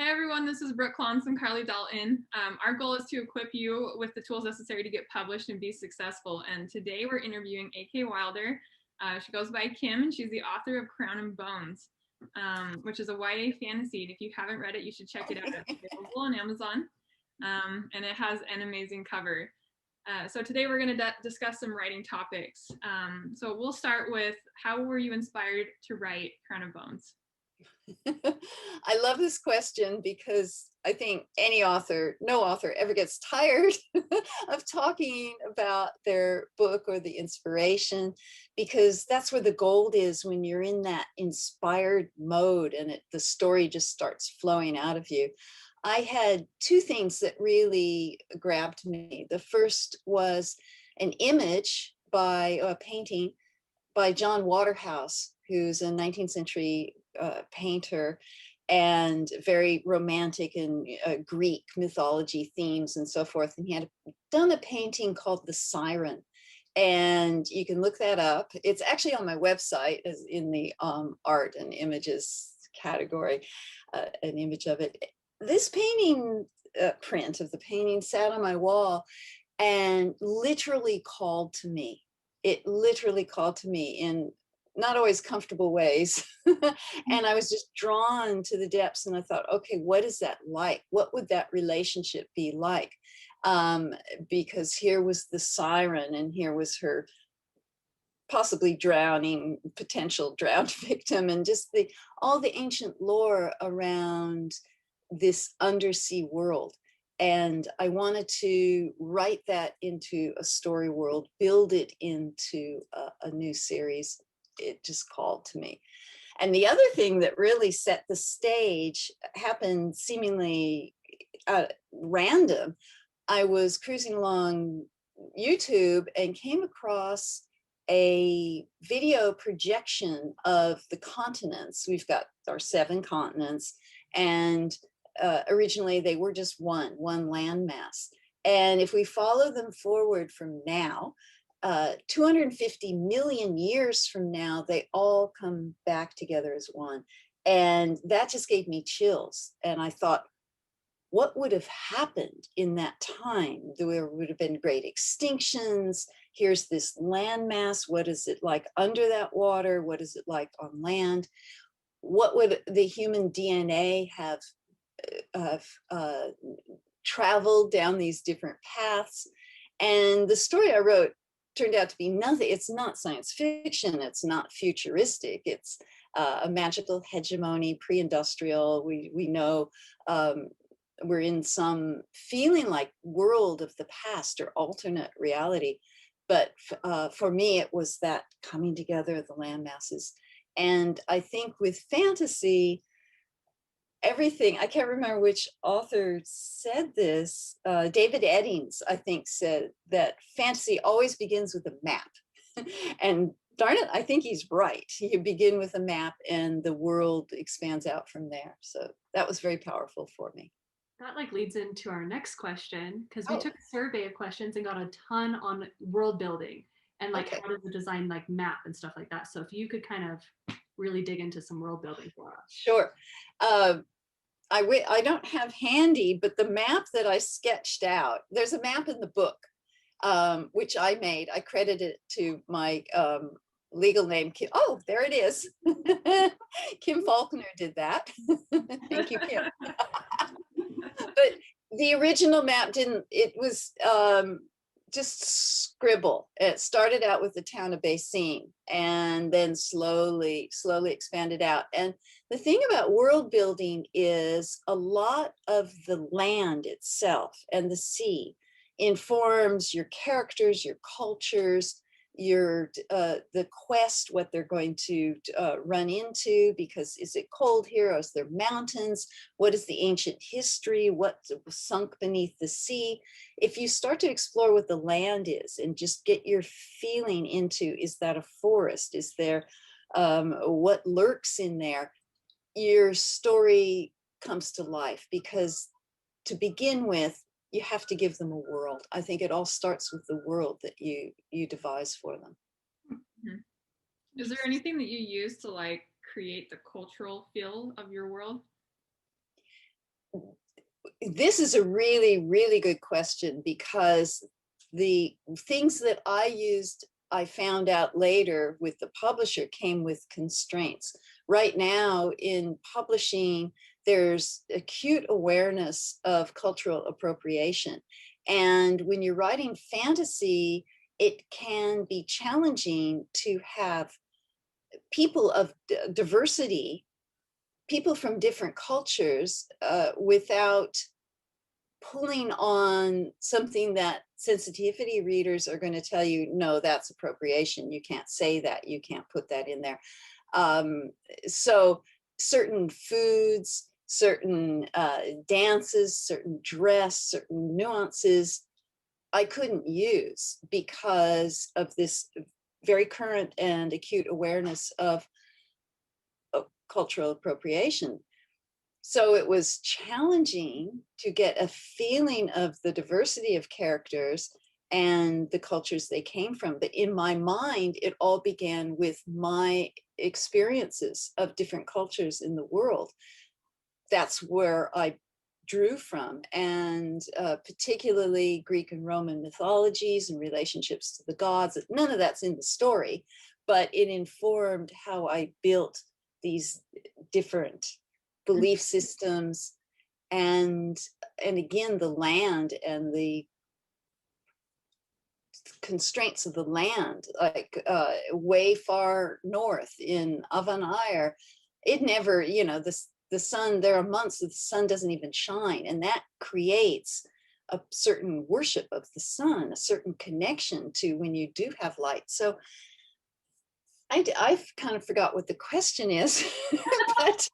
Hey everyone, this is Brooke Klons and Carly Dalton. Our goal is to equip you with the tools necessary to get published and be successful. And today we're interviewing A.K. Wilder. She goes by Kim, and she's the author of Crown and Bones, which is a YA fantasy. And if you haven't read it, you should check it out. It's available on Amazon, and it has an amazing cover. So today we're going to discuss some writing topics. So we'll start with, how were you inspired to write Crown and Bones? I love this question because I think any author, no author ever gets tired of talking about their book or the inspiration, because that's where the gold is when you're in that inspired mode and the story just starts flowing out of you. I had two things that really grabbed me. The first was an image by a painting by John Waterhouse, who's a 19th century painter and very romantic and Greek mythology themes and so forth. And he had done a painting called The Siren. And you can look that up. It's actually on my website as in the art and images category, an image of it. This painting, print of the painting, sat on my wall and literally called to me. It literally called to me in not always comfortable ways. And I was just drawn to the depths, and I thought, okay, what is that like? What would that relationship be like? Because here was the siren, and here was her possibly drowning, potential drowned victim, and just all the ancient lore around this undersea world. And I wanted to write that into a story world, build it into a new series. It just called to me. And the other thing that really set the stage happened seemingly random. I was cruising along YouTube and came across a video projection of the continents. We've got our 7 continents, and originally they were just one landmass. And if we follow them forward from now, 250 million years from now, they all come back together as one. And that just gave me chills. And I thought, what would have happened in that time? There would have been great extinctions. Here's this landmass. What is it like under that water? What is it like on land? What would the human DNA have traveled down these different paths? And the story I wrote turned out to be nothing. It's not science fiction. It's not futuristic. It's a magical hegemony, pre-industrial. We know we're in some feeling like world of the past or alternate reality. But for me, it was that coming together of the land masses. And I think with fantasy, everything, I can't remember which author said this, David Eddings, I think, said that fantasy always begins with a map. And darn it, I think he's right. You begin with a map and the world expands out from there. So that was very powerful for me. That leads into our next question, because we took a survey of questions and got a ton on world building and how does the design map and stuff like that. So if you could kind of really dig into some world building for us. Sure. I don't have handy, but the map that I sketched out, there's a map in the book, which I made. I credited it to my legal name. Oh, there it is. Kim Faulkner did that. Thank you, Kim. But the original map didn't, it was just scribble. It started out with the town of Basine and then slowly expanded out. And the thing about world building is a lot of the land itself and the sea informs your characters, your cultures, your the quest, what they're going to run into, because is it cold here? Is there mountains? What is the ancient history? What sunk beneath the sea? If you start to explore what the land is and just get your feeling into, is that a forest? Is there what lurks in there? Your story comes to life, because to begin with, you have to give them a world. I think it all starts with the world that you devise for them. Mm-hmm. Is there anything that you use to create the cultural feel of your world? This is a really, really good question, because the things that I used, I found out later with the publisher, came with constraints. Right now in publishing, there's acute awareness of cultural appropriation. And when you're writing fantasy, it can be challenging to have people of diversity, people from different cultures, without pulling on something that sensitivity readers are going to tell you, no, that's appropriation. You can't say that. You can't put that in there. So certain foods, certain dances, certain dress, certain nuances, I couldn't use because of this very current and acute awareness of cultural appropriation. So it was challenging to get a feeling of the diversity of characters and the cultures they came from. But in my mind, it all began with my experiences of different cultures in the world. That's where I drew from, and particularly Greek and Roman mythologies and relationships to the gods. None of that's in the story, but it informed how I built these different belief systems, and again, the land and the constraints of the land, like way far north in Avanire, it never, the sun, there are months that the sun doesn't even shine, and that creates a certain worship of the sun, a certain connection to when you do have light. So I kind of forgot what the question is, but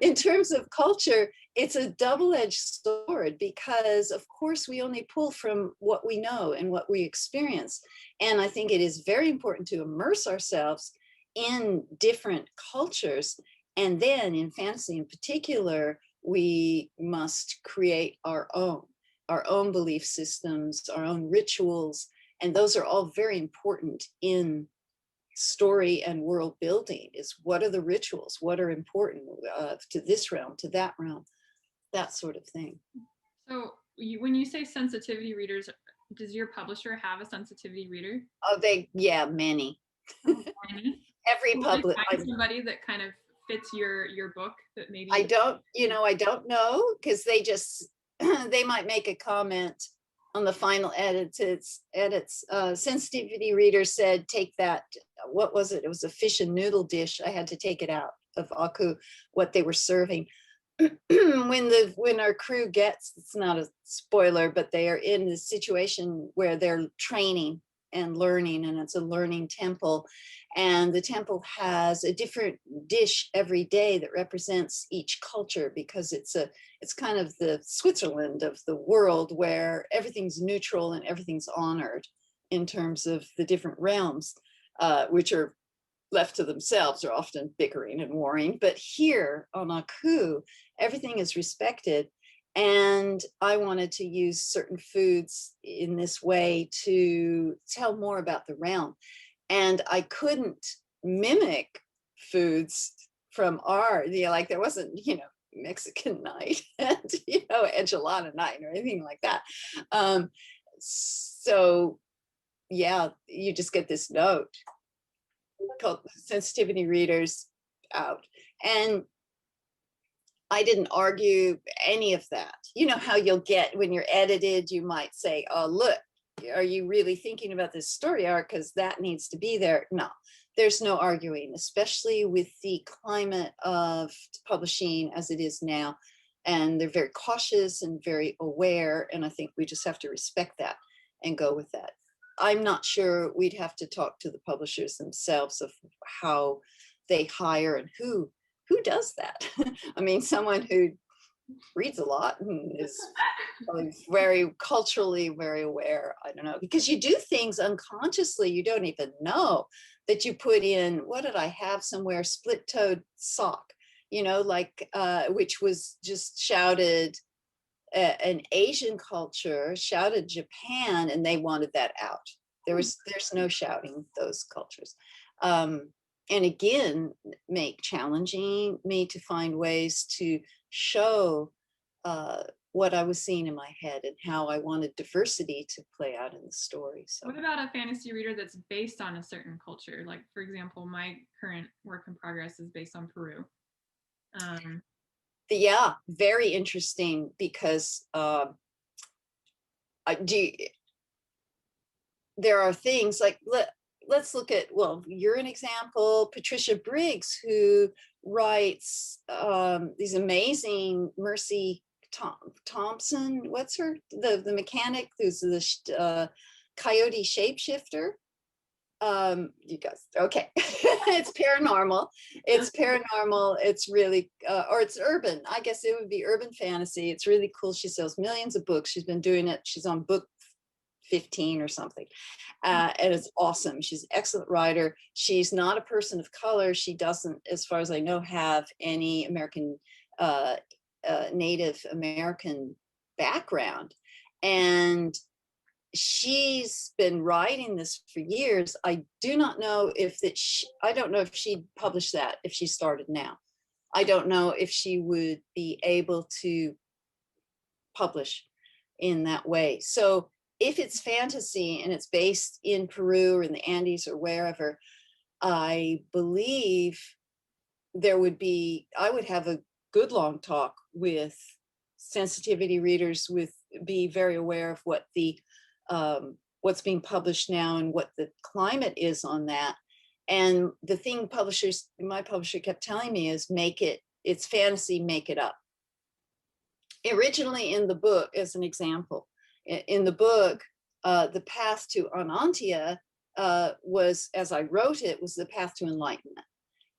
in terms of culture, it's a double-edged sword, because of course we only pull from what we know and what we experience. And I think it is very important to immerse ourselves in different cultures. And then in fantasy in particular, we must create our own belief systems, our own rituals. And those are all very important in story and world building. Is what are the rituals, what are important to this realm, to that realm, that sort of thing. So when you say sensitivity readers, does your publisher have a sensitivity reader? Oh, many. Many? Every public, somebody that kind of fits your book that maybe I don't know, because they might make a comment on the final edits. Sensitivity reader said, take that, what was it? It was a fish and noodle dish. I had to take it out of Aku, what they were serving. When our crew gets, it's not a spoiler, but they are in the situation where they're training and learning, and it's a learning temple. And the temple has a different dish every day that represents each culture, because it's kind of the Switzerland of the world, where everything's neutral and everything's honored in terms of the different realms, which are left to themselves, are often bickering and warring. But here on Aku, everything is respected. And I wanted to use certain foods in this way to tell more about the realm. And I couldn't mimic foods from like there wasn't, Mexican night and, enchilada night or anything like that. So yeah, you just get this note called sensitivity readers out. And I didn't argue any of that. You know how you'll get when you're edited, you might say, oh, look, are you really thinking about this story arc? Because that needs to be there. No, there's no arguing, especially with the climate of publishing as it is now. And they're very cautious and very aware. And I think we just have to respect that and go with that. I'm not sure, we'd have to talk to the publishers themselves of how they hire and who does that. I mean, someone who reads a lot and is very culturally very aware. I don't know, because you do things unconsciously. You don't even know that you put in, what did I have somewhere, split-toed sock, which was just shouted, an Asian culture shouted Japan, and they wanted that out. There's no shouting those cultures. And again, challenging me to find ways to show what I was seeing in my head and how I wanted diversity to play out in the story. So what about a fantasy reader that's based on a certain culture? Like, for example, my current work in progress is based on Peru. Yeah, very interesting, because there are things like, let's look at, well, you're an example, Patricia Briggs, who writes these amazing Mercy Thompson, what's her, the mechanic who's the coyote shapeshifter. You guys, okay. It's paranormal. It's really, or it's urban. I guess it would be urban fantasy. It's really cool. She sells millions of books. She's been doing it. She's on book 15 or something. And it's awesome. She's an excellent writer. She's not a person of color. She doesn't, as far as I know, have any American, Native American background. And she's been writing this for years. I do not know if I don't know if she'd publish that if she started now. I don't know if she would be able to publish in that way. So if it's fantasy and it's based in Peru or in the Andes or wherever, I believe I would have a good long talk with sensitivity readers, be very aware of what what's being published now and what the climate is on that. And the thing my publisher kept telling me is, it's fantasy, make it up. Originally in the book, as an example, in the book, the path to Anantia was, as I wrote it, was the path to enlightenment.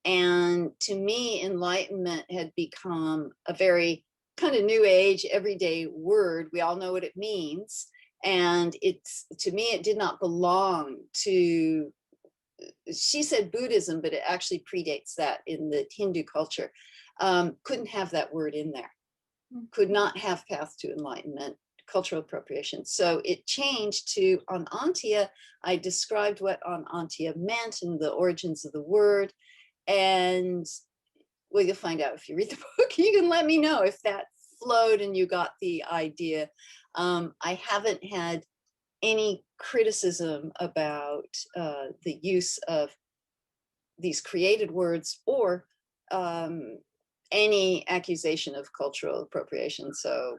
And to me, enlightenment had become a very kind of new age, everyday word. We all know what it means. And to me, it did not belong to, she said Buddhism, but it actually predates that in the Hindu culture. Couldn't have that word in there. Could not have path to enlightenment, cultural appropriation. So it changed to Anantia. I described what Anantia meant and the origins of the word. And well, you'll find out if you read the book. You can let me know if that flowed and you got the idea. I haven't had any criticism about the use of these created words or any accusation of cultural appropriation. So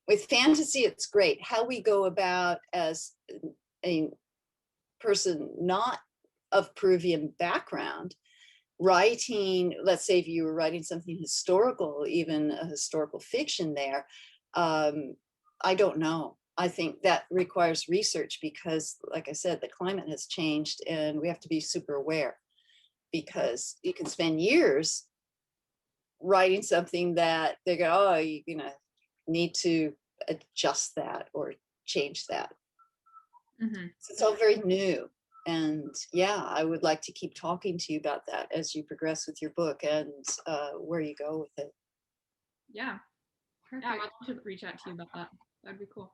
with fantasy, it's great. How we go about as a person not of Peruvian background, writing, let's say if you were writing something historical, even a historical fiction there, I don't know. I think that requires research because, like I said, the climate has changed and we have to be super aware, because you can spend years writing something that they go, oh, you're gonna need to adjust that or change that. Mm-hmm. So it's all very new. And yeah, I would like to keep talking to you about that as you progress with your book and where you go with it. Yeah. Perfect. Yeah, I'd love to reach out to you about that. That'd be cool.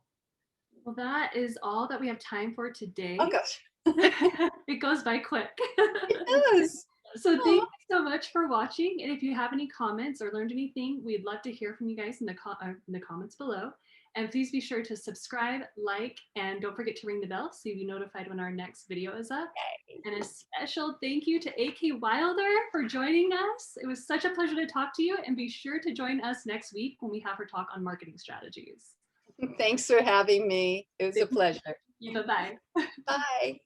Well, that is all that we have time for today. Oh gosh. It goes by quick. It does. So thank you so much for watching. And if you have any comments or learned anything, we'd love to hear from you guys in the comments below. And please be sure to subscribe, like, and don't forget to ring the bell so you'll be notified when our next video is up. And a special thank you to AK Wilder for joining us. It was such a pleasure to talk to you, and be sure to join us next week when we have her talk on marketing strategies. Thanks for having me. It was a pleasure. Bye-bye. Bye.